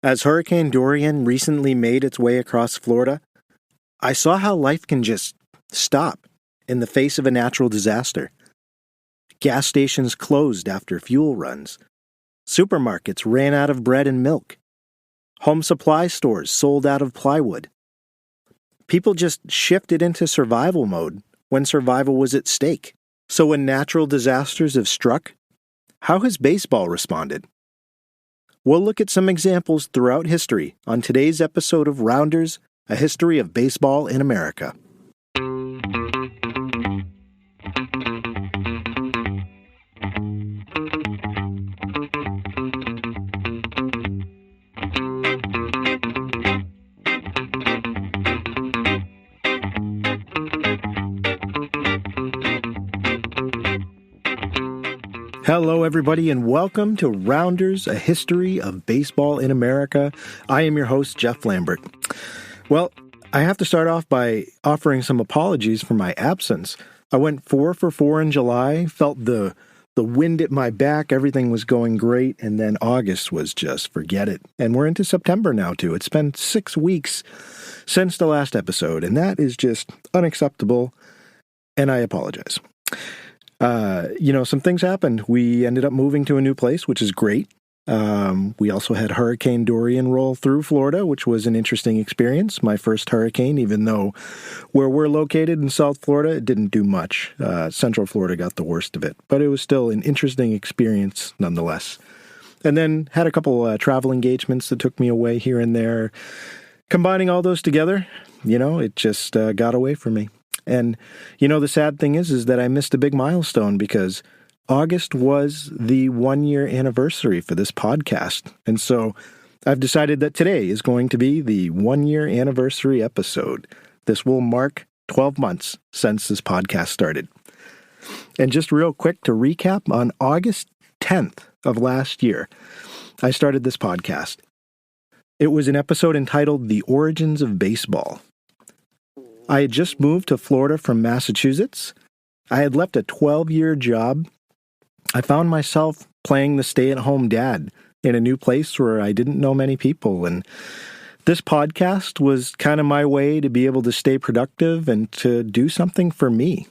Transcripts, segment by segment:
As Hurricane Dorian recently made its way across Florida, I saw how life can just stop in the face of a natural disaster. Gas stations closed after fuel runs. Supermarkets ran out of bread and milk. Home supply stores sold out of plywood. People just shifted into survival mode when survival was at stake. So when natural disasters have struck, how has baseball responded? We'll look at some examples throughout history on today's episode of Rounders, A History of Baseball in America. Hello, everybody, and welcome to Rounders, A History of Baseball in America. I am your host, Jeff Lambert. Well, I have to start off by offering some apologies for my absence. I went 4 for 4 in July, felt the wind at my back, everything was going great, and then August was just forget it. And we're into September now, too. It's been 6 weeks since the last episode, and that is just unacceptable, and I apologize. Some things happened. We ended up moving to a new place, which is great. We also had Hurricane Dorian roll through Florida, which was an interesting experience. My first hurricane, even though where we're located in South Florida, it didn't do much. Central Florida got the worst of it, but it was still an interesting experience nonetheless. And then had a couple travel engagements that took me away here and there. Combining all those together, it just got away from me. And, the sad thing is that I missed a big milestone because August was the 1-year anniversary for this podcast. And so I've decided that today is going to be the 1-year anniversary episode. This will mark 12 months since this podcast started. And just real quick to recap, on August 10th of last year, I started this podcast. It was an episode entitled The Origins of Baseball. I had just moved to Florida from Massachusetts. I had left a 12-year job. I found myself playing the stay-at-home dad in a new place where I didn't know many people. And this podcast was kind of my way to be able to stay productive and to do something for me.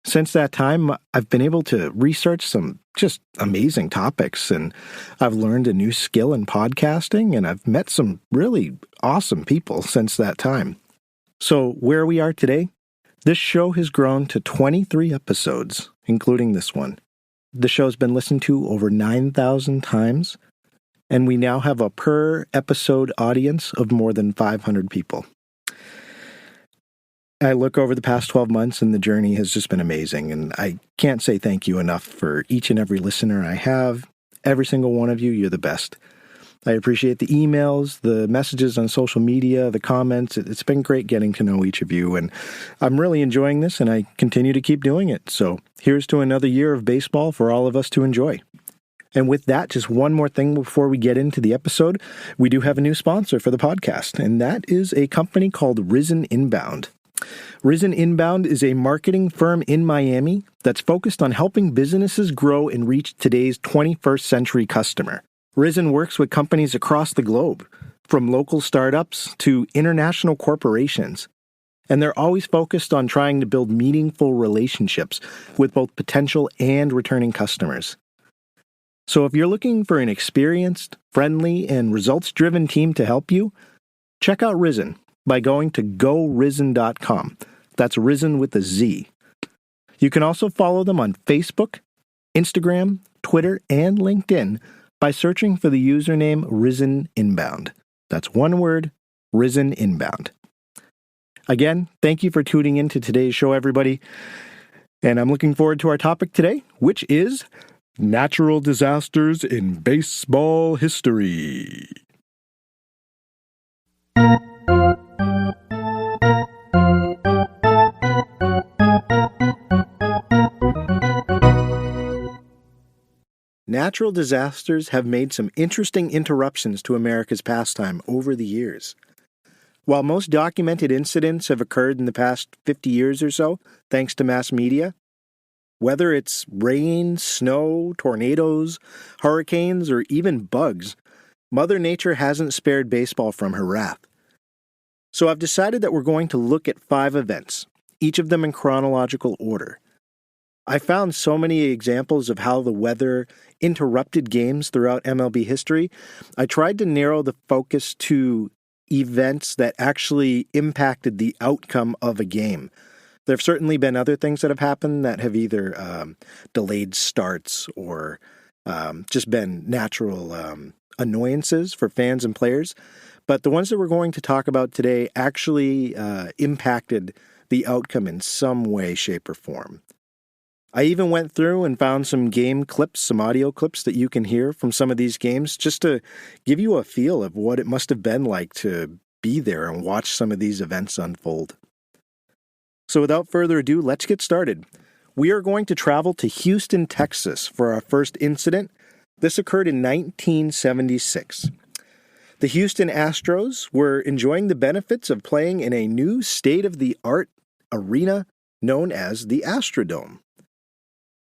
Since that time, I've been able to research some just amazing topics, and I've learned a new skill in podcasting, and I've met some really awesome people since that time. So where we are today, this show has grown to 23 episodes, including this one. The show's been listened to over 9,000 times, and we now have a per-episode audience of more than 500 people. I look over the past 12 months, and the journey has just been amazing, and I can't say thank you enough for each and every listener I have. Every single one of you, you're the best. I appreciate the emails, the messages on social media, the comments. It's been great getting to know each of you, and I'm really enjoying this, and I continue to keep doing it. So here's to another year of baseball for all of us to enjoy. And with that, just one more thing before we get into the episode. We do have a new sponsor for the podcast, and that is a company called Risen Inbound. Risen Inbound is a marketing firm in Miami that's focused on helping businesses grow and reach today's 21st century customer. Risen works with companies across the globe, from local startups to international corporations, and they're always focused on trying to build meaningful relationships with both potential and returning customers. So if you're looking for an experienced, friendly, and results-driven team to help you, check out Risen by going to gorisen.com. That's Risen with a Z. You can also follow them on Facebook, Instagram, Twitter, and LinkedIn by searching for the username Risen Inbound. That's one word, Risen Inbound. Again, thank you for tuning in to today's show, everybody. And I'm looking forward to our topic today, which is natural disasters in baseball history. Natural disasters have made some interesting interruptions to America's pastime over the years. While most documented incidents have occurred in the past 50 years or so, thanks to mass media, whether it's rain, snow, tornadoes, hurricanes, or even bugs, Mother Nature hasn't spared baseball from her wrath. So I've decided that we're going to look at 5 events, each of them in chronological order. I found so many examples of how the weather interrupted games throughout MLB history. I tried to narrow the focus to events that actually impacted the outcome of a game. There have certainly been other things that have happened that have either delayed starts or just been natural annoyances for fans and players. But the ones that we're going to talk about today actually impacted the outcome in some way, shape, or form. I even went through and found some game clips, some audio clips that you can hear from some of these games, just to give you a feel of what it must have been like to be there and watch some of these events unfold. So without further ado, let's get started. We are going to travel to Houston, Texas for our first incident. This occurred in 1976. The Houston Astros were enjoying the benefits of playing in a new state-of-the-art arena known as the Astrodome.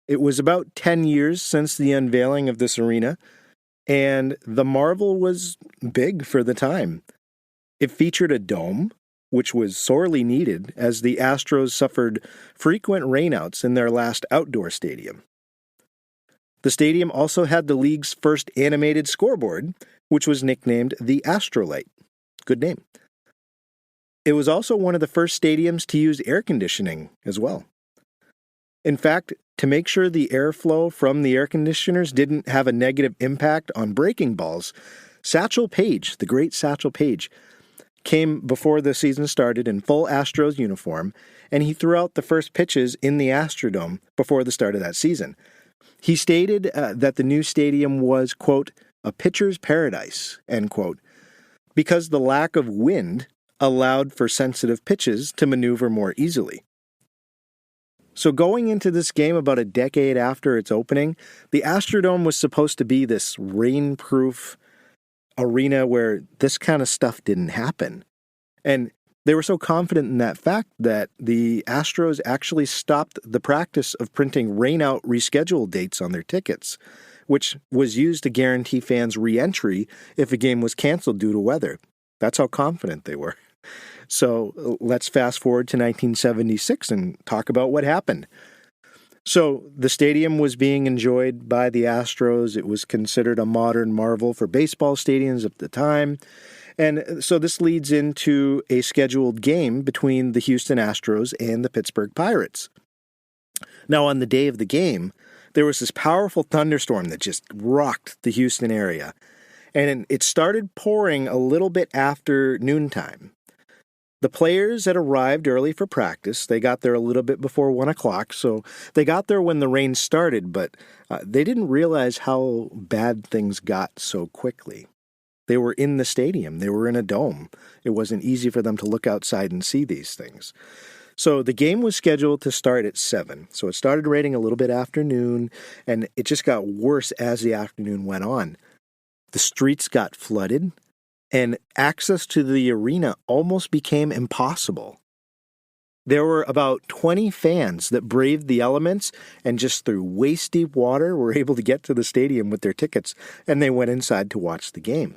It was about 10 years since the unveiling of this arena, and the marvel was big for the time. It featured a dome, which was sorely needed as the Astros suffered frequent rainouts in their last outdoor stadium. The stadium also had the league's first animated scoreboard, which was nicknamed the Astrolight. Good name. It was also one of the first stadiums to use air conditioning as well. In fact, to make sure the airflow from the air conditioners didn't have a negative impact on breaking balls, Satchel Paige, the great Satchel Paige, came before the season started in full Astros uniform, and he threw out the first pitches in the Astrodome before the start of that season. He stated that the new stadium was, quote, a pitcher's paradise, end quote, because the lack of wind allowed for sensitive pitches to maneuver more easily. So going into this game about a decade after its opening, the Astrodome was supposed to be this rain-proof arena where this kind of stuff didn't happen. And they were so confident in that fact that the Astros actually stopped the practice of printing rainout rescheduled dates on their tickets, which was used to guarantee fans re-entry if a game was canceled due to weather. That's how confident they were. So let's fast forward to 1976 and talk about what happened. So the stadium was being enjoyed by the Astros. It was considered a modern marvel for baseball stadiums at the time. And so this leads into a scheduled game between the Houston Astros and the Pittsburgh Pirates. Now, on the day of the game, there was this powerful thunderstorm that just rocked the Houston area. And it started pouring a little bit after noontime. The players had arrived early for practice. They got there a little bit before 1 o'clock, so they got there when the rain started, but they didn't realize how bad things got so quickly. They were in the stadium. They were in a dome. It wasn't easy for them to look outside and see these things. So the game was scheduled to start at 7. So it started raining a little bit after noon, and it just got worse as the afternoon went on. The streets got flooded, and access to the arena almost became impossible. There were about 20 fans that braved the elements and just through waist-deep water were able to get to the stadium with their tickets, and they went inside to watch the game.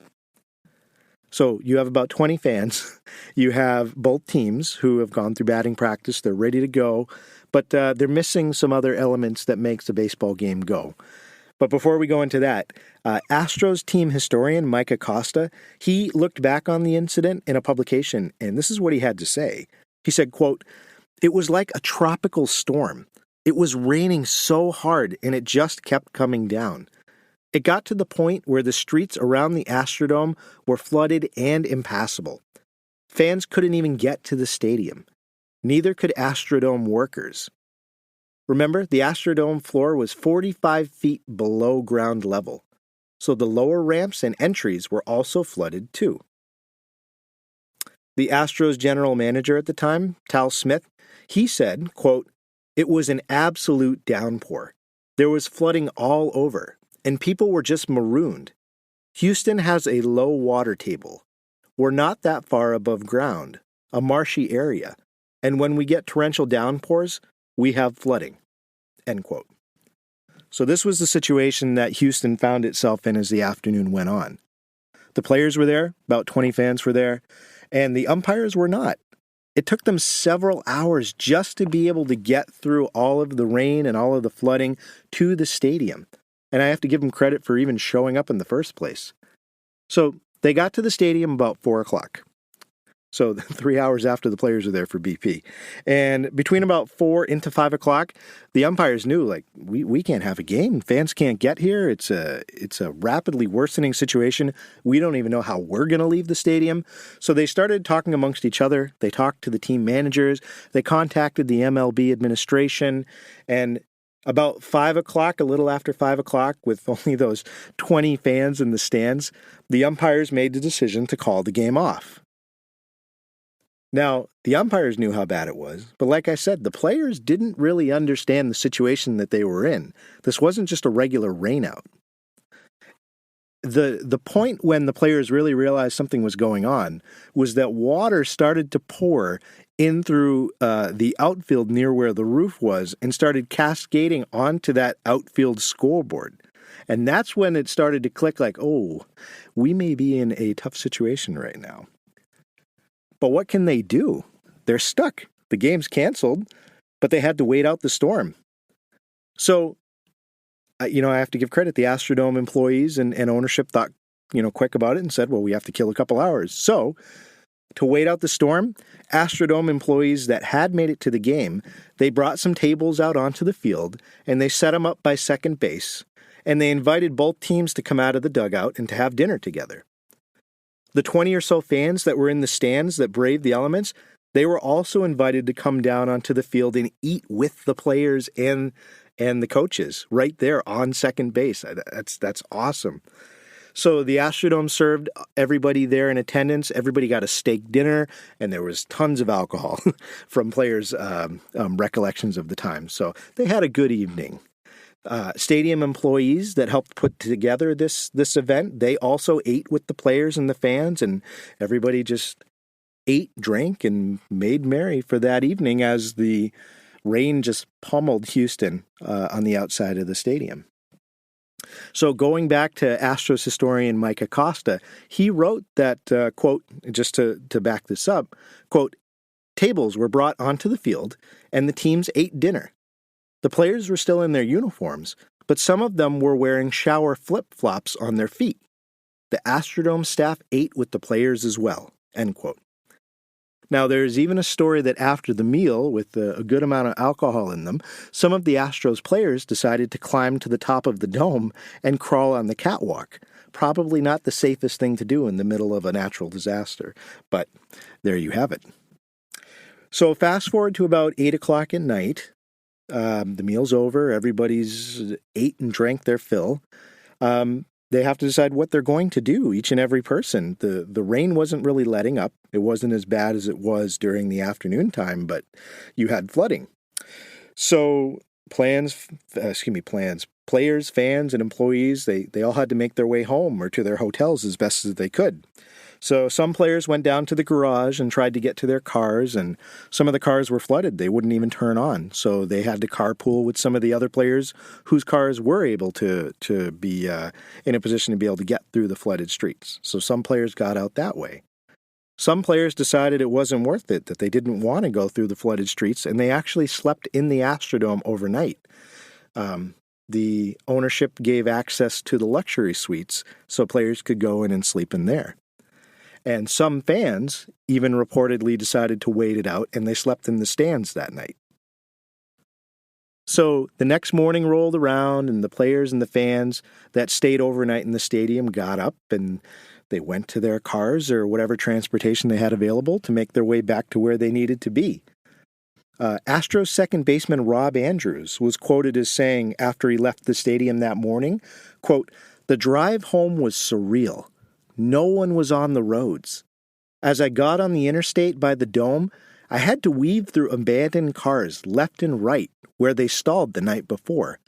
So you have about 20 fans. You have both teams who have gone through batting practice. They're ready to go, but they're missing some other elements that makes a baseball game go. But before we go into that, Astros team historian Mike Acosta, he looked back on the incident in a publication, and this is what he had to say. He said, quote, "It was like a tropical storm. It was raining so hard, and it just kept coming down. It got to the point where the streets around the Astrodome were flooded and impassable. Fans couldn't even get to the stadium. Neither could Astrodome workers. Remember, the Astrodome floor was 45 feet below ground level, so the lower ramps and entries were also flooded too." The Astros general manager at the time, Tal Smith, he said, quote, "It was an absolute downpour. There was flooding all over, and people were just marooned. Houston has a low water table. We're not that far above ground, a marshy area, and when we get torrential downpours, we have flooding." End quote. So this was the situation that Houston found itself in as the afternoon went on. The players were there, about 20 fans were there, and the umpires were not. It took them several hours just to be able to get through all of the rain and all of the flooding to the stadium. And I have to give them credit for even showing up in the first place. So they got to the stadium about 4 o'clock. So 3 hours after the players were there for BP. And between about 4 into 5 o'clock, the umpires knew, like, we can't have a game. Fans can't get here. It's a rapidly worsening situation. We don't even know how we're going to leave the stadium. So they started talking amongst each other. They talked to the team managers. They contacted the MLB administration. And about 5 o'clock, a little after 5 o'clock, with only those 20 fans in the stands, the umpires made the decision to call the game off. Now, the umpires knew how bad it was, but like I said, the players didn't really understand the situation that they were in. This wasn't just a regular rainout. The point when the players really realized something was going on was that water started to pour in through the outfield near where the roof was and started cascading onto that outfield scoreboard. And that's when it started to click like, oh, we may be in a tough situation right now. But what can they do? They're stuck. The game's canceled, but they had to wait out the storm. So, I have to give credit. The Astrodome employees and ownership thought, quick about it and said, well, we have to kill a couple hours. So, to wait out the storm, Astrodome employees that had made it to the game, they brought some tables out onto the field, and they set them up by second base, and they invited both teams to come out of the dugout and to have dinner together. The 20 or so fans that were in the stands that braved the elements, they were also invited to come down onto the field and eat with the players and the coaches right there on second base. That's awesome. So the Astrodome served everybody there in attendance. Everybody got a steak dinner, and there was tons of alcohol from players' recollections of the time. So they had a good evening. Stadium employees that helped put together this event, they also ate with the players and the fans, and everybody just ate, drank, and made merry for that evening as the rain just pummeled Houston on the outside of the stadium. So going back to Astros historian Mike Acosta, he wrote that, quote, just to back this up, quote, tables were brought onto the field and the teams ate dinner. The players were still in their uniforms, but some of them were wearing shower flip-flops on their feet. The Astrodome staff ate with the players as well, end quote. Now, there's even a story that after the meal, with a good amount of alcohol in them, some of the Astros players decided to climb to the top of the dome and crawl on the catwalk. Probably not the safest thing to do in the middle of a natural disaster, but there you have it. So fast forward to about 8 o'clock at night. The meal's over. Everybody's ate and drank their fill. They have to decide what they're going to do, each and every person. The rain wasn't really letting up. It wasn't as bad as it was during the afternoon time, but you had flooding. So players, fans, and employees, they all had to make their way home or to their hotels as best as they could. So some players went down to the garage and tried to get to their cars, and some of the cars were flooded. They wouldn't even turn on. So they had to carpool with some of the other players whose cars were able to be in a position to be able to get through the flooded streets. So some players got out that way. Some players decided it wasn't worth it, that they didn't want to go through the flooded streets, and they actually slept in the Astrodome overnight. The ownership gave access to the luxury suites so players could go in and sleep in there. And some fans even reportedly decided to wait it out, and they slept in the stands that night. So the next morning rolled around, and the players and the fans that stayed overnight in the stadium got up, and they went to their cars or whatever transportation they had available to make their way back to where they needed to be. Astros second baseman Rob Andrews was quoted as saying after he left the stadium that morning, quote, "The drive home was surreal. No one was on the roads. As I got on the interstate by the dome, I had to weave through abandoned cars left and right where they stalled the night before.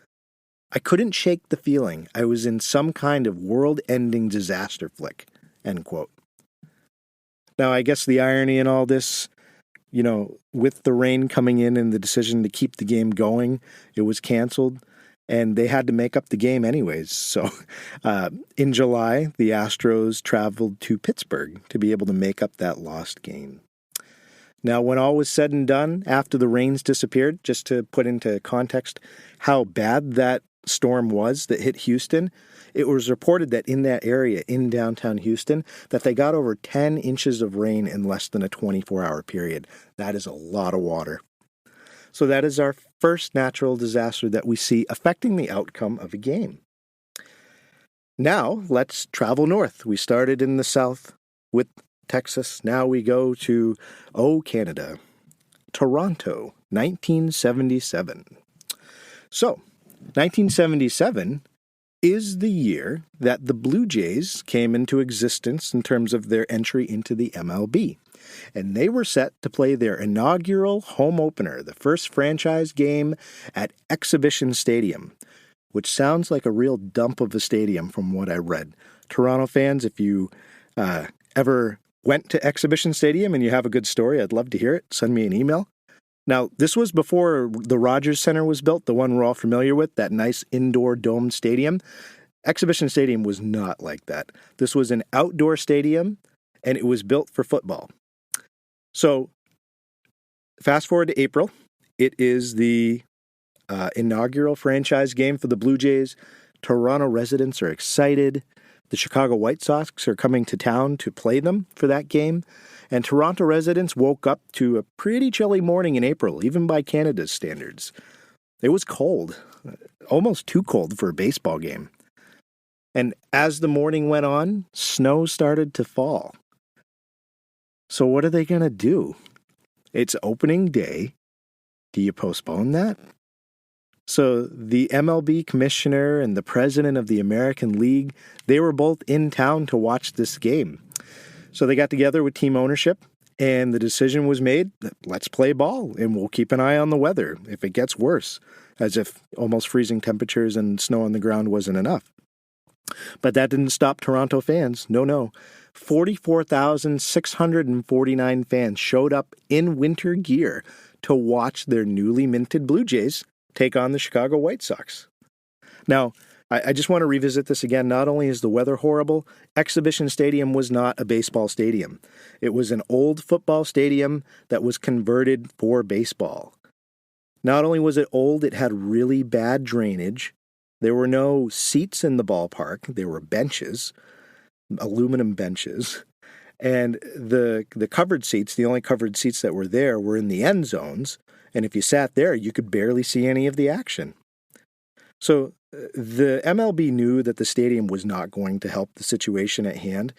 I couldn't shake the feeling I was in some kind of world-ending disaster flick," end quote. Now, I guess the irony in all this, with the rain coming in and the decision to keep the game going, it was canceled. and they had to make up the game anyways. So in July, the Astros traveled to Pittsburgh to be able to make up that lost game. Now, when all was said and done, after the rains disappeared, just to put into context how bad that storm was that hit Houston, it was reported that in that area in downtown Houston that they got over 10 inches of rain in less than a 24-hour period. That is a lot of water. So that is our first natural disaster that we see affecting the outcome of a game. Now, let's travel north. We started in the south with Texas. Now we go to, Canada. Toronto, 1977. So, 1977 is the year that the Blue Jays came into existence in terms of their entry into the MLB. And they were set to play their inaugural home opener, the first franchise game at Exhibition Stadium, which sounds like a real dump of a stadium from what I read. Toronto fans, if you ever went to Exhibition Stadium and you have a good story, I'd love to hear it. Send me an email. Now, this was before the Rogers Center was built, the one we're all familiar with, that nice indoor domed stadium. Exhibition Stadium was not like that. This was an outdoor stadium, and it was built for football. So, fast forward to April. It is the inaugural franchise game for the Blue Jays. Toronto residents are excited. The Chicago White Sox are coming to town to play them for that game. And Toronto residents woke up to a pretty chilly morning in April, even by Canada's standards. It was cold, almost too cold for a baseball game. And as the morning went on, snow started to fall. So what are they going to do? It's opening day. Do you postpone that? So the MLB commissioner and the president of the American League, they were both in town to watch this game. So they got together with team ownership, and the decision was made, let's play ball, and we'll keep an eye on the weather if it gets worse, as if almost freezing temperatures and snow on the ground wasn't enough. But that didn't stop Toronto fans. No. 44,649 fans showed up in winter gear to watch their newly minted Blue Jays take on the Chicago White Sox. Now, I just want to revisit this again. Not only is the weather horrible, Exhibition Stadium was not a baseball stadium. It was an old football stadium that was converted for baseball. Not only was it old, it had really bad drainage. There were no seats in the ballpark. There were benches, aluminum benches. And the covered seats, the only covered seats that were there were in the end zones. And if you sat there, you could barely see any of the action. So the MLB knew that the stadium was not going to help the situation at hand.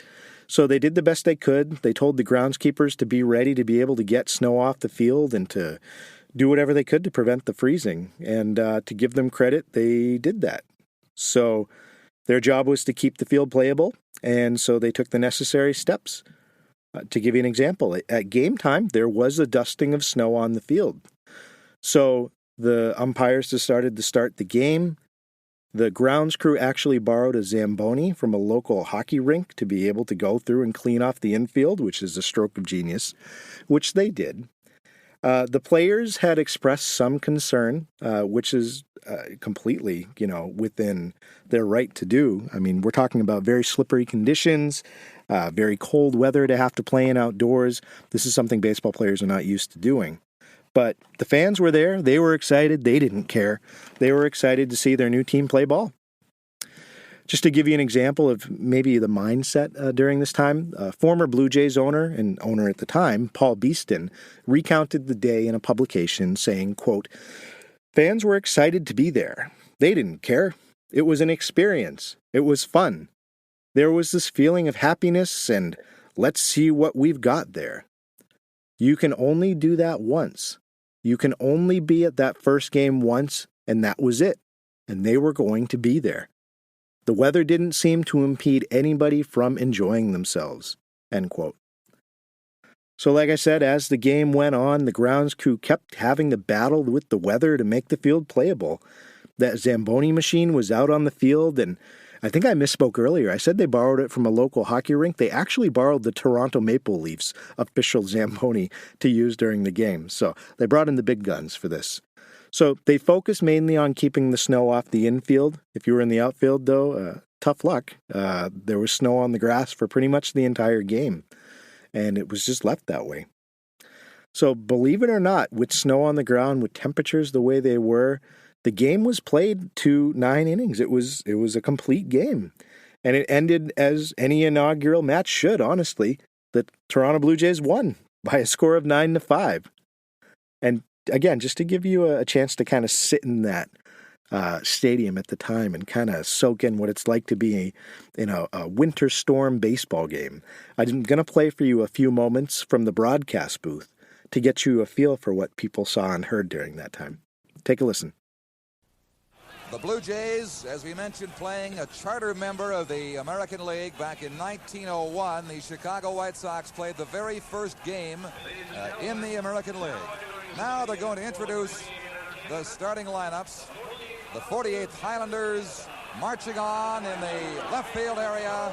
So they did the best they could. They told the groundskeepers to be ready to be able to get snow off the field and to do whatever they could to prevent the freezing. And to give them credit, they did that. So their job was to keep the field playable, and so they took the necessary steps. To give you an example, at game time, there was a dusting of snow on the field. So the umpires decided to start the game. The grounds crew actually borrowed a Zamboni from a local hockey rink to be able to go through and clean off the infield, which is a stroke of genius, which they did. The players had expressed some concern, which is completely, within their right to do. I mean, we're talking about very slippery conditions, very cold weather to have to play in outdoors. This is something baseball players are not used to doing. But the fans were there. They were excited. They didn't care. They were excited to see their new team play ball. Just to give you an example of maybe the mindset during this time, former Blue Jays owner and owner at the time, Paul Beeston, recounted the day in a publication saying, quote, "Fans were excited to be there. They didn't care. It was an experience. It was fun. There was this feeling of happiness and let's see what we've got there. You can only do that once. You can only be at that first game once, and that was it. And they were going to be there. The weather didn't seem to impede anybody from enjoying themselves." End quote. So like I said, as the game went on, the grounds crew kept having to battle with the weather to make the field playable. That Zamboni machine was out on the field, and I think I misspoke earlier. I said they borrowed it from a local hockey rink. They actually borrowed the Toronto Maple Leafs official Zamboni to use during the game. So they brought in the big guns for this. So they focused mainly on keeping the snow off the infield. If you were in the outfield, though, tough luck. There was snow on the grass for pretty much the entire game, and it was just left that way. So believe it or not, with snow on the ground, with temperatures the way they were, the game was played to 9 innings. It was a complete game, and it ended as any inaugural match should, honestly. The Toronto Blue Jays won by a score of 9-5. And again, just to give you a chance to kind of sit in that stadium at the time and kind of soak in what it's like to be in a winter storm baseball game, I'm going to play for you a few moments from the broadcast booth to get you a feel for what people saw and heard during that time. Take a listen. The Blue Jays, as we mentioned, playing a charter member of the American League back in 1901. The Chicago White Sox played the very first game in the American League. Now they're going to introduce the starting lineups. The 48th Highlanders marching on in the left field area.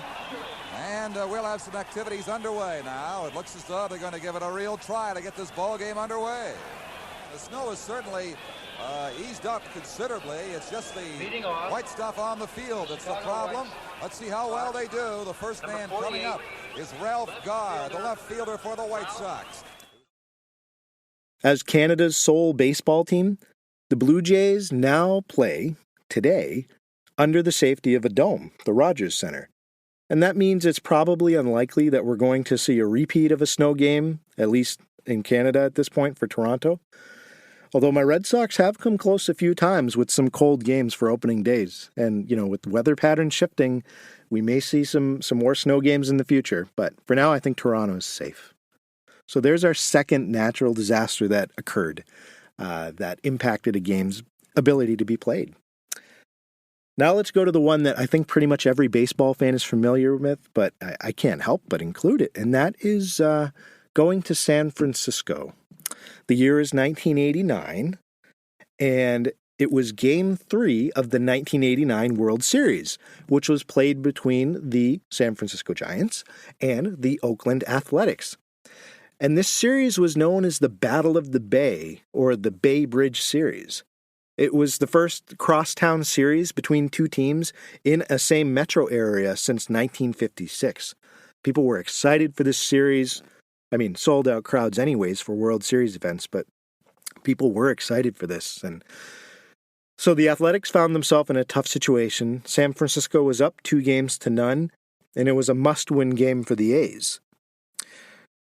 And we'll have some activities underway now. It looks as though they're going to give it a real try to get this ball game underway. The snow is certainly eased up considerably. It's just the white stuff on the field that's the problem. Let's see how well they do. The first man coming up is Ralph Garr, the left fielder for the White Sox. As Canada's sole baseball team, the Blue Jays now play, today, under the safety of a dome, the Rogers Centre. And that means it's probably unlikely that we're going to see a repeat of a snow game, at least in Canada at this point for Toronto. Although my Red Sox have come close a few times with some cold games for opening days. And, with the weather patterns shifting, we may see some more snow games in the future. But for now, I think Toronto is safe. So there's our second natural disaster that occurred that impacted a game's ability to be played. Now let's go to the one that I think pretty much every baseball fan is familiar with, but I can't help but include it, and that is going to San Francisco. The year is 1989, and it was Game 3 of the 1989 World Series, which was played between the San Francisco Giants and the Oakland Athletics. And this series was known as the Battle of the Bay, or the Bay Bridge Series. It was the first crosstown series between two teams in a same metro area since 1956. People were excited for this series. I mean, sold out crowds anyways for World Series events, but people were excited for this. And so the Athletics found themselves in a tough situation. San Francisco was up 2-0, and it was a must-win game for the A's.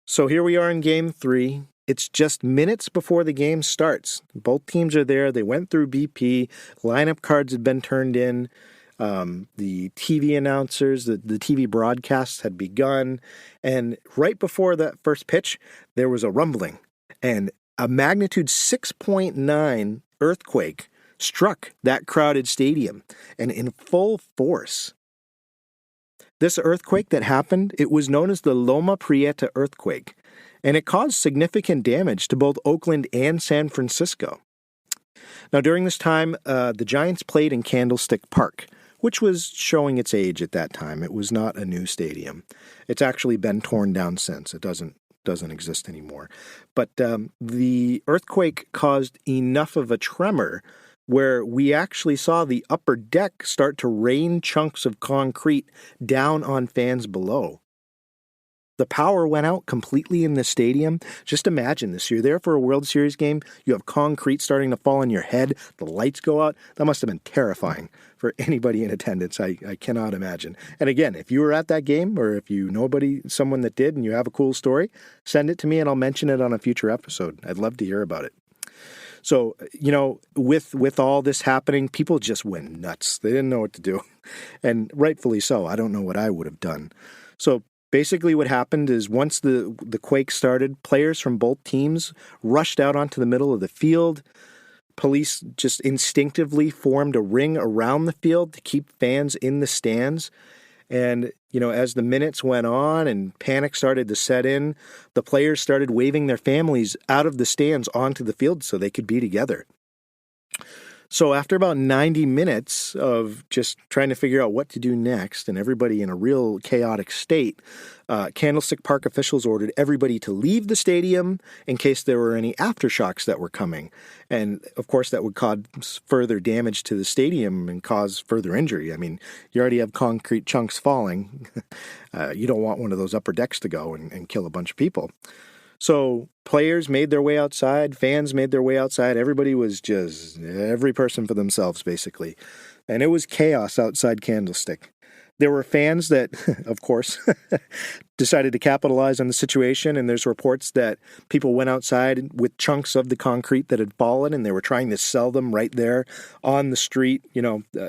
So here we are in Game 3. It's just minutes before the game starts. Both teams are there. They went through BP. Lineup cards had been turned in. The TV announcers, the TV broadcasts had begun. And right before that first pitch, there was a rumbling. And a magnitude 6.9 earthquake struck that crowded stadium, and in full force. This earthquake that happened, it was known as the Loma Prieta earthquake, and it caused significant damage to both Oakland and San Francisco. Now, during this time, the Giants played in Candlestick Park, which was showing its age at that time. It was not a new stadium. It's actually been torn down since. It doesn't exist anymore. But the earthquake caused enough of a tremor where we actually saw the upper deck start to rain chunks of concrete down on fans below. The power went out completely in the stadium. Just imagine this. You're there for a World Series game. You have concrete starting to fall on your head. The lights go out. That must have been terrifying for anybody in attendance. I cannot imagine. And again, if you were at that game, or if you know someone that did and you have a cool story, send it to me and I'll mention it on a future episode. I'd love to hear about it. So, with all this happening, people just went nuts. They didn't know what to do. And rightfully so. I don't know what I would have done. So basically what happened is once the quake started, players from both teams rushed out onto the middle of the field. Police just instinctively formed a ring around the field to keep fans in the stands. And, as the minutes went on and panic started to set in, the players started waving their families out of the stands onto the field so they could be together. So after about 90 minutes of just trying to figure out what to do next and everybody in a real chaotic state, Candlestick Park officials ordered everybody to leave the stadium in case there were any aftershocks that were coming. And, of course, that would cause further damage to the stadium and cause further injury. I mean, you already have concrete chunks falling. You don't want one of those upper decks to go and kill a bunch of people. So players made their way outside, fans made their way outside. Everybody was just every person for themselves, basically. And it was chaos outside Candlestick. There were fans that, of course, decided to capitalize on the situation, and there's reports that people went outside with chunks of the concrete that had fallen, and they were trying to sell them right there on the street,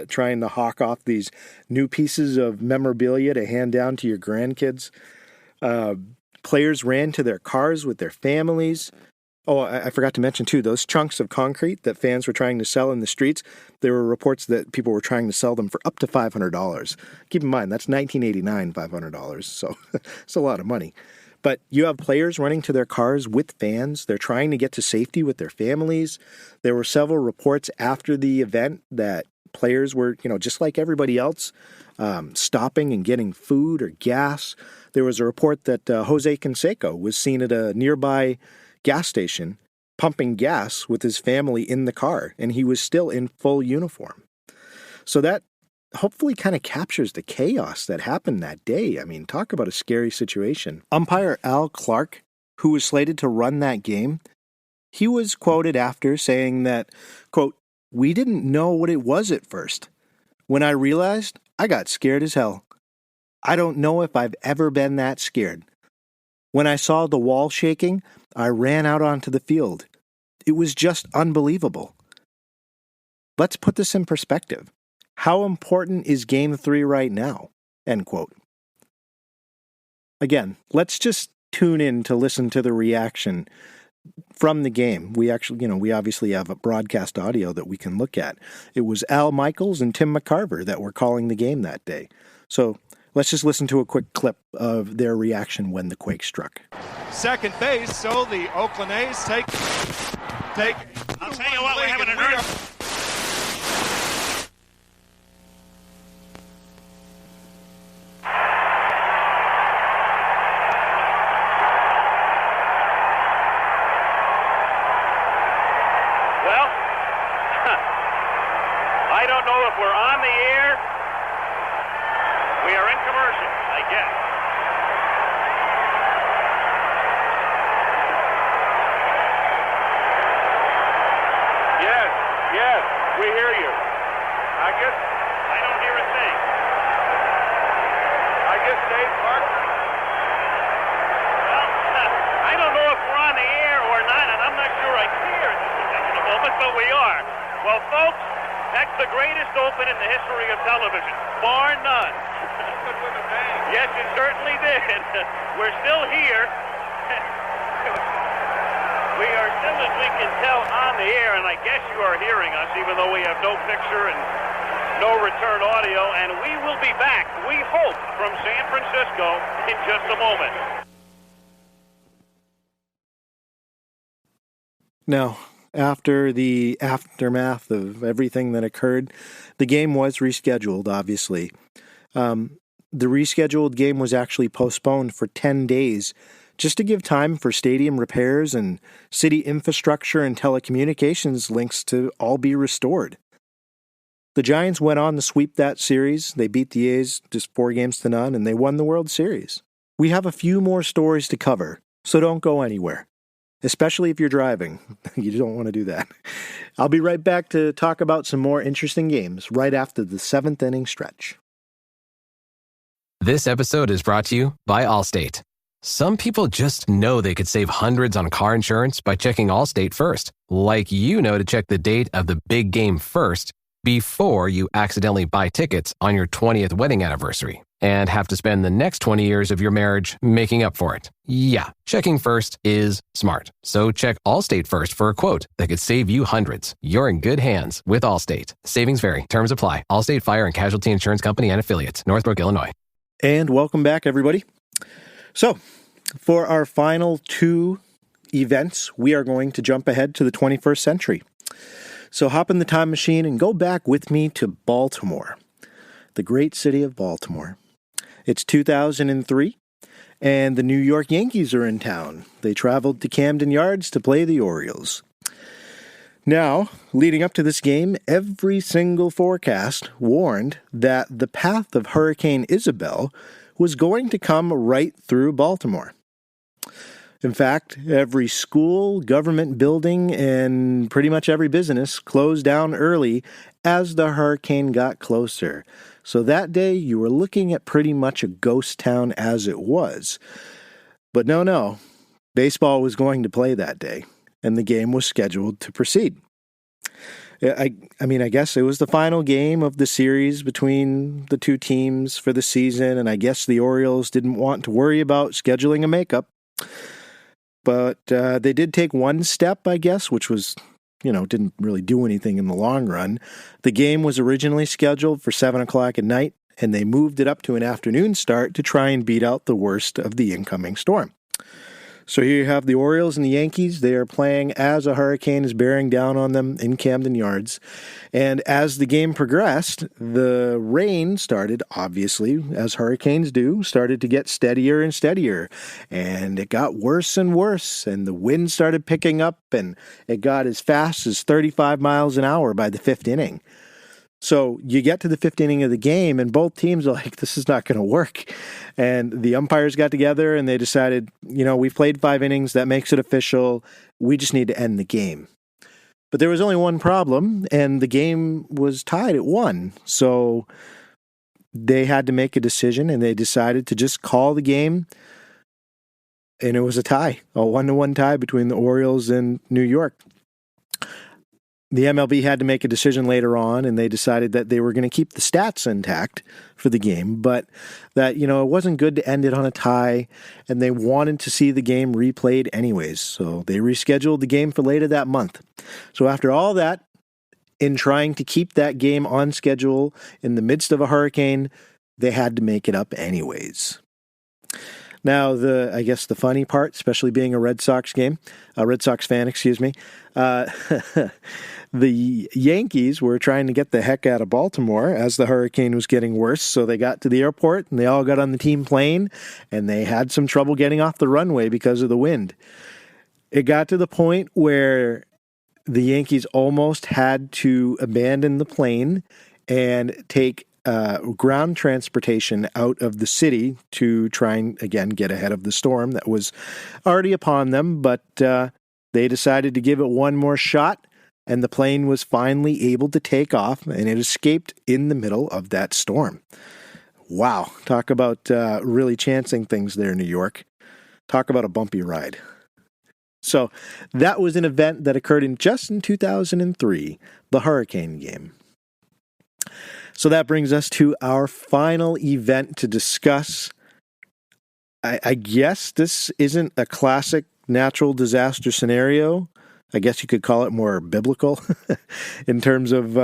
trying to hawk off these new pieces of memorabilia to hand down to your grandkids. Players ran to their cars with their families. Oh, I forgot to mention, too, those chunks of concrete that fans were trying to sell in the streets, there were reports that people were trying to sell them for up to $500. Keep in mind, that's 1989 $500, so it's a lot of money. But you have players running to their cars with fans. They're trying to get to safety with their families. There were several reports after the event that players were, just like everybody else, stopping and getting food or gas. There was a report that Jose Canseco was seen at a nearby gas station pumping gas with his family in the car, and he was still in full uniform. So that hopefully kind of captures the chaos that happened that day. I mean, talk about a scary situation. Umpire Al Clark, who was slated to run that game, he was quoted after saying that, quote, "We didn't know what it was at first. When I realized, I got scared as hell. I don't know if I've ever been that scared. When I saw the wall shaking, I ran out onto the field. It was just unbelievable." Let's put this in perspective. How important is Game 3 right now? End quote. Again, let's just tune in to listen to the reaction from the game. We obviously have a broadcast audio that we can look at. It was Al Michaels and Tim McCarver that were calling the game that day. So let's just listen to a quick clip of their reaction when the quake struck. Second base, so the Oakland A's take. I'll tell you what, we're having an earth. Well, I don't know if we're on the air. We are in commercial, I guess. Yes, we hear you. I guess I don't hear a thing. I guess Dave Park. Well, I don't know if we're on the air or not, and I'm not sure I care at this particular moment, but we are. Well, folks, that's the greatest open in the history of television, bar none. Yes, it certainly did. We're still here. We are still, as we can tell, on the air, and I guess you are hearing us, even though we have no picture and no return audio, and we will be back, we hope, from San Francisco in just a moment. Now, after the aftermath of everything that occurred, the game was rescheduled, obviously. The rescheduled game was actually postponed for 10 days just to give time for stadium repairs and city infrastructure and telecommunications links to all be restored. The Giants went on to sweep that series. They beat the A's just 4-0, and they won the World Series. We have a few more stories to cover, so don't go anywhere, especially if you're driving. You don't want to do that. I'll be right back to talk about some more interesting games right after the 7th inning stretch. This episode is brought to you by Allstate. Some people just know they could save hundreds on car insurance by checking Allstate first. Like to check the date of the big game first before you accidentally buy tickets on your 20th wedding anniversary and have to spend the next 20 years of your marriage making up for it. Yeah, checking first is smart. So check Allstate first for a quote that could save you hundreds. You're in good hands with Allstate. Savings vary. Terms apply. Allstate Fire and Casualty Insurance Company and Affiliates. Northbrook, Illinois. And welcome back, everybody. So, for our final 2 events, we are going to jump ahead to the 21st century. So hop in the time machine and go back with me to Baltimore, the great city of Baltimore. It's 2003, and the New York Yankees are in town. They traveled to Camden Yards to play the Orioles. Now, leading up to this game, every single forecast warned that the path of Hurricane Isabel was going to come right through Baltimore. In fact, every school, government building, and pretty much every business closed down early as the hurricane got closer. So that day, you were looking at pretty much a ghost town as it was. But no, baseball was going to play that day, and the game was scheduled to proceed. I guess it was the final game of the series between the two teams for the season, and I guess the Orioles didn't want to worry about scheduling a makeup. But they did take one step, I guess, which was, didn't really do anything in the long run. The game was originally scheduled for 7 o'clock at night, and they moved it up to an afternoon start to try and beat out the worst of the incoming storm. So here you have the Orioles and the Yankees. They are playing as a hurricane is bearing down on them in Camden Yards. And as the game progressed, the rain started, obviously, as hurricanes do, started to get steadier and steadier. And it got worse and worse. And the wind started picking up, and it got as fast as 35 miles an hour by the fifth inning. So you get to the fifth inning of the game, and both teams are like, this is not going to work. And the umpires got together, and they decided, we've played 5 innings. That makes it official. We just need to end the game. But there was only one problem, and the game was tied at 1. So they had to make a decision, and they decided to just call the game. And it was a tie, a 1-1 tie between the Orioles and New York. The MLB had to make a decision later on, and they decided that they were going to keep the stats intact for the game, but that, it wasn't good to end it on a tie, and they wanted to see the game replayed anyways. So they rescheduled the game for later that month. So after all that, in trying to keep that game on schedule in the midst of a hurricane, they had to make it up anyways. Now, the funny part, especially being a Red Sox fan, the Yankees were trying to get the heck out of Baltimore as the hurricane was getting worse, so they got to the airport, and they all got on the team plane, and they had some trouble getting off the runway because of the wind. It got to the point where the Yankees almost had to abandon the plane and take ground transportation out of the city to try and, again, get ahead of the storm that was already upon them, but they decided to give it one more shot, and the plane was finally able to take off, and it escaped in the middle of that storm. Wow. Talk about really chancing things there, New York. Talk about a bumpy ride. So that was an event that occurred in 2003, the hurricane game. So that brings us to our final event to discuss. I guess this isn't a classic natural disaster scenario. I guess you could call it more biblical in terms of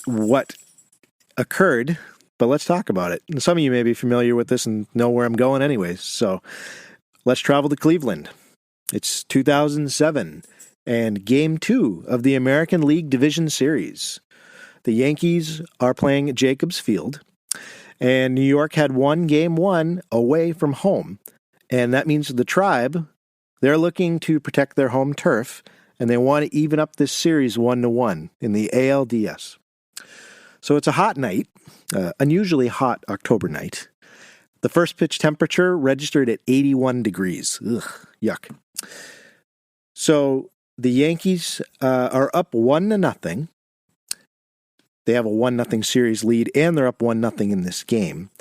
what occurred, but let's talk about it. And some of you may be familiar with this and know where I'm going anyways, so let's travel to Cleveland. It's 2007, and Game 2 of the American League Division Series. The Yankees are playing at Jacobs Field, and New York had won Game 1 away from home, and that means the Tribe, they're looking to protect their home turf, and they want to even up this series 1-1 in the ALDS. So it's a hot night, unusually hot October night. The first pitch temperature registered at 81 degrees. Ugh, yuck. So the Yankees are up 1-0. They have a 1-0 series lead, and they're up 1-0 in this game.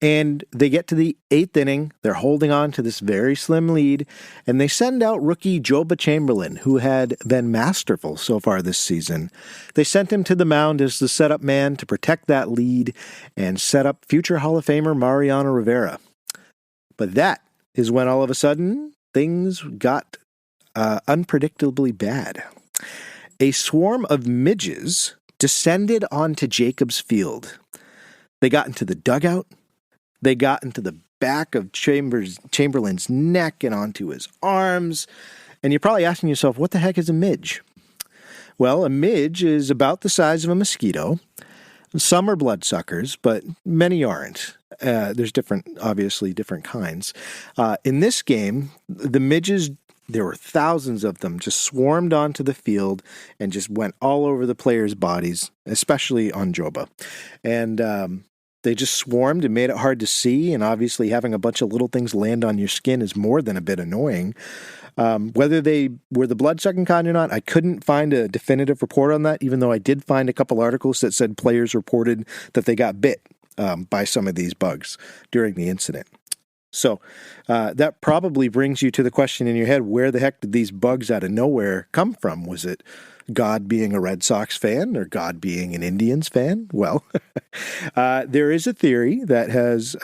And they get to the 8th inning. They're holding on to this very slim lead, and they send out rookie Joba Chamberlain, who had been masterful so far this season. They sent him to the mound as the setup man to protect that lead and set up future Hall of Famer Mariano Rivera. But that is when all of a sudden things got unpredictably bad. A swarm of midges descended onto Jacobs Field. They got into the dugout. They got into the back of Chamberlain's neck and onto his arms. And you're probably asking yourself, what the heck is a midge? Well, a midge is about the size of a mosquito. Some are bloodsuckers, but many aren't. There's obviously different kinds. In this game, the midges, there were thousands of them, just swarmed onto the field and just went all over the players' bodies, especially on Joba. And they just swarmed and made it hard to see, and obviously having a bunch of little things land on your skin is more than a bit annoying. Whether they were the blood-sucking kind or not, I couldn't find a definitive report on that, even though I did find a couple articles that said players reported that they got bit by some of these bugs during the incident. So that probably brings you to the question in your head, where the heck did these bugs out of nowhere come from? Was it God being a Red Sox fan or God being an Indians fan? Well, there is a theory that has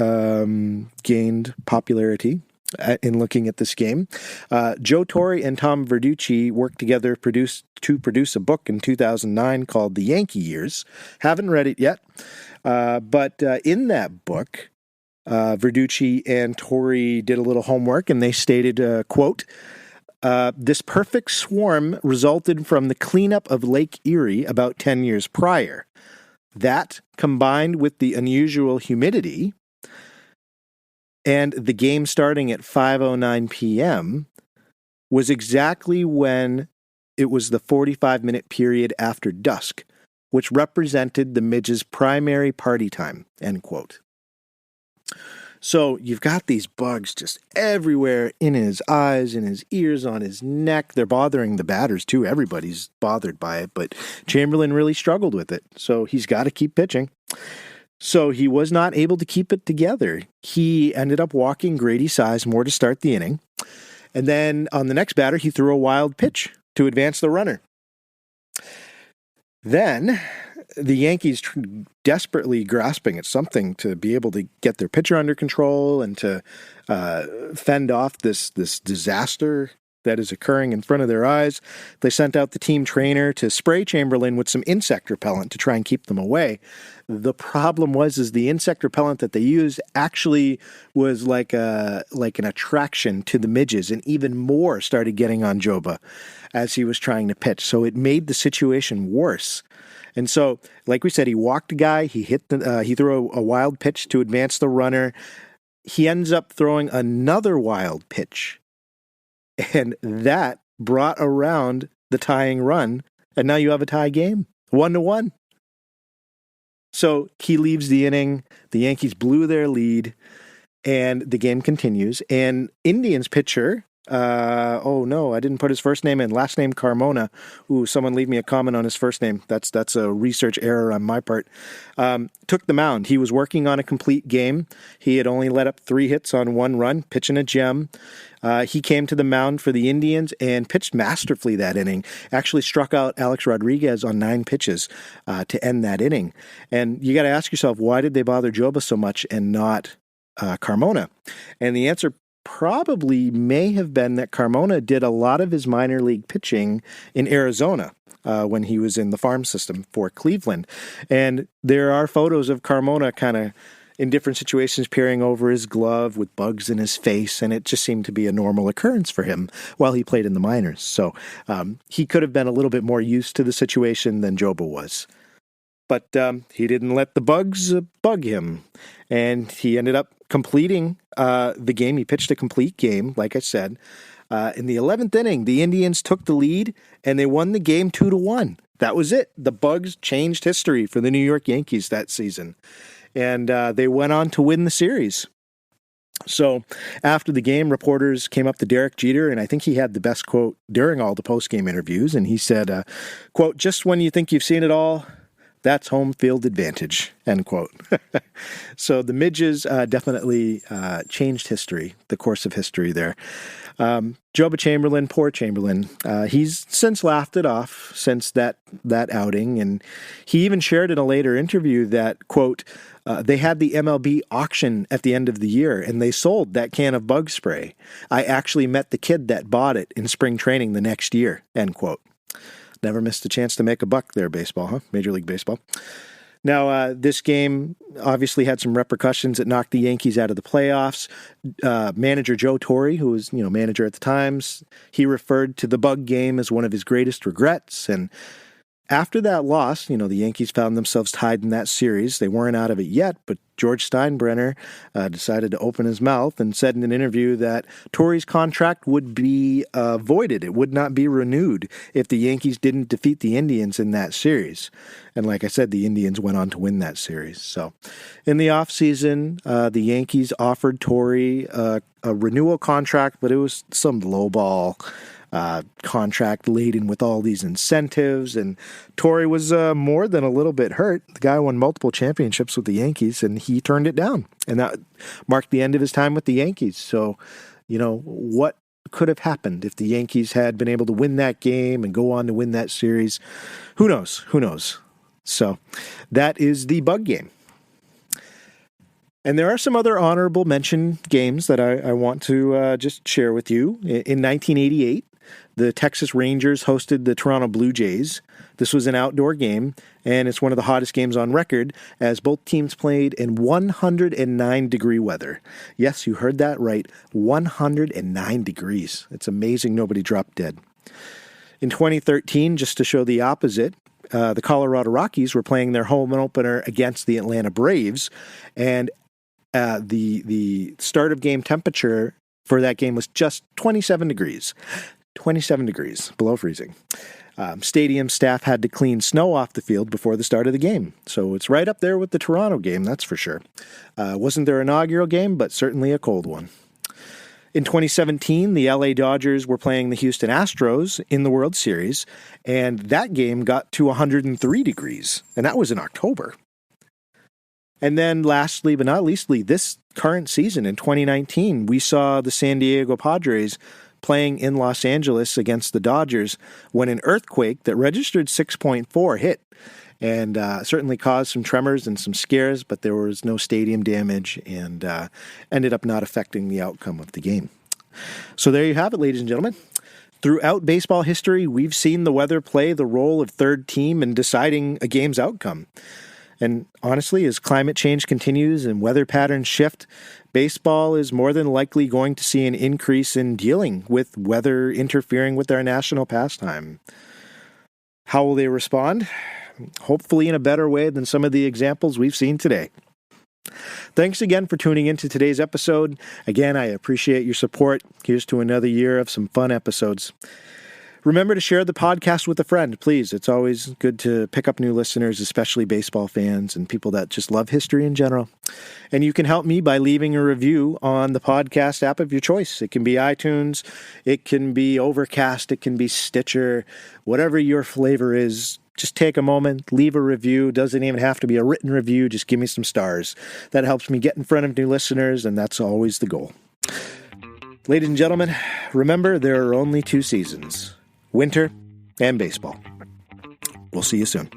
gained popularity in looking at this game. Joe Torre and Tom Verducci worked together to produce a book in 2009 called The Yankee Years. Haven't read it yet, but in that book, Verducci and Torre did a little homework, and they stated, quote, this perfect swarm resulted from the cleanup of Lake Erie about 10 years prior. That, combined with the unusual humidity and the game starting at 5:09 p.m., was exactly when it was the 45-minute period after dusk, which represented the midge's primary party time, end quote. So you've got these bugs just everywhere, in his eyes, in his ears, on his neck. They're bothering the batters too. Everybody's bothered by it, but Chamberlain really struggled with it. So he's got to keep pitching. So he was not able to keep it together. He ended up walking Grady Sizemore to start the inning. And then on the next batter, he threw a wild pitch to advance the runner. Then the Yankees desperately grasping at something to be able to get their pitcher under control and to fend off this disaster that is occurring in front of their eyes. They sent out the team trainer to spray Chamberlain with some insect repellent to try and keep them away. The problem was the insect repellent that they used actually was like an attraction to the midges, and even more started getting on Joba as he was trying to pitch. So it made the situation worse. And so, like we said, he walked a guy, he threw a wild pitch to advance the runner. He ends up throwing another wild pitch, and that brought around the tying run, and now you have a tie game, 1-1. So he leaves the inning, the Yankees blew their lead, and the game continues, and Indians pitcher, oh no, I didn't put his first name in. Last name Carmona. Ooh, someone leave me a comment on his first name. That's a research error on my part. Took the mound. He was working on a complete game. He had only let up 3 hits on 1 run, pitching a gem. He came to the mound for the Indians and pitched masterfully that inning. Actually struck out Alex Rodriguez on 9 pitches to end that inning. And you got to ask yourself, why did they bother Joba so much and not Carmona? And the answer probably may have been that Carmona did a lot of his minor league pitching in Arizona when he was in the farm system for Cleveland. And there are photos of Carmona kind of in different situations peering over his glove with bugs in his face, and it just seemed to be a normal occurrence for him while he played in the minors. So he could have been a little bit more used to the situation than Joba was. But he didn't let the bugs bug him, and he ended up completing the game. He pitched a complete game, like I said. In the 11th inning, the Indians took the lead, and they won the game 2-1. That was it. The bugs changed history for the New York Yankees that season, and they went on to win the series. So after the game, reporters came up to Derek Jeter, and I think he had the best quote during all the post-game interviews, and he said, quote, "Just when you think you've seen it all, that's home field advantage," end quote. So the midges definitely changed history, the course of history there. Joba Chamberlain, poor Chamberlain, he's since laughed it off since that outing, and he even shared in a later interview that, quote, they had the MLB auction at the end of the year, and they sold that can of bug spray. I actually met the kid that bought it in spring training the next year, end quote. Never missed a chance to make a buck there, baseball, huh? Major League Baseball. Now, this game obviously had some repercussions. It knocked the Yankees out of the playoffs. Manager Joe Torre, who was, manager at the Times, he referred to the bug game as one of his greatest regrets. And after that loss, the Yankees found themselves tied in that series. They weren't out of it yet, but George Steinbrenner decided to open his mouth and said in an interview that Torre's contract would be voided. It would not be renewed if the Yankees didn't defeat the Indians in that series. And like I said, the Indians went on to win that series. So in the offseason, the Yankees offered Torre a renewal contract, but it was some lowball contract laden with all these incentives, and Torre was more than a little bit hurt. The guy won multiple championships with the Yankees, and he turned it down, and that marked the end of his time with the Yankees. So, what could have happened if the Yankees had been able to win that game and go on to win that series? Who knows? Who knows? So, that is the bug game. And there are some other honorable mention games that I want to just share with you. In 1988, the Texas Rangers hosted the Toronto Blue Jays. This was an outdoor game, and it's one of the hottest games on record, as both teams played in 109-degree weather. Yes, you heard that right, 109 degrees. It's amazing nobody dropped dead. In 2013, just to show the opposite, the Colorado Rockies were playing their home opener against the Atlanta Braves, and the start of game temperature for that game was just 27 degrees. 27 degrees, below freezing. Stadium staff had to clean snow off the field before the start of the game. So it's right up there with the Toronto game, that's for sure. Wasn't their inaugural game, but certainly a cold one. In 2017, the LA Dodgers were playing the Houston Astros in the World Series, and that game got to 103 degrees, and that was in October. And then lastly, but not leastly, this current season in 2019, we saw the San Diego Padres playing in Los Angeles against the Dodgers when an earthquake that registered 6.4 hit and certainly caused some tremors and some scares, but there was no stadium damage and ended up not affecting the outcome of the game. So there you have it, ladies and gentlemen. Throughout baseball history, we've seen the weather play the role of third team in deciding a game's outcome. And honestly, as climate change continues and weather patterns shift, baseball is more than likely going to see an increase in dealing with weather interfering with our national pastime. How will they respond? Hopefully in a better way than some of the examples we've seen today. Thanks again for tuning into today's episode. Again, I appreciate your support. Here's to another year of some fun episodes. Remember to share the podcast with a friend, please. It's always good to pick up new listeners, especially baseball fans and people that just love history in general. And you can help me by leaving a review on the podcast app of your choice. It can be iTunes, it can be Overcast, it can be Stitcher, whatever your flavor is. Just take a moment, leave a review. Doesn't even have to be a written review. Just give me some stars. That helps me get in front of new listeners, and that's always the goal. Ladies and gentlemen, remember there are only two seasons: winter and baseball. We'll see you soon.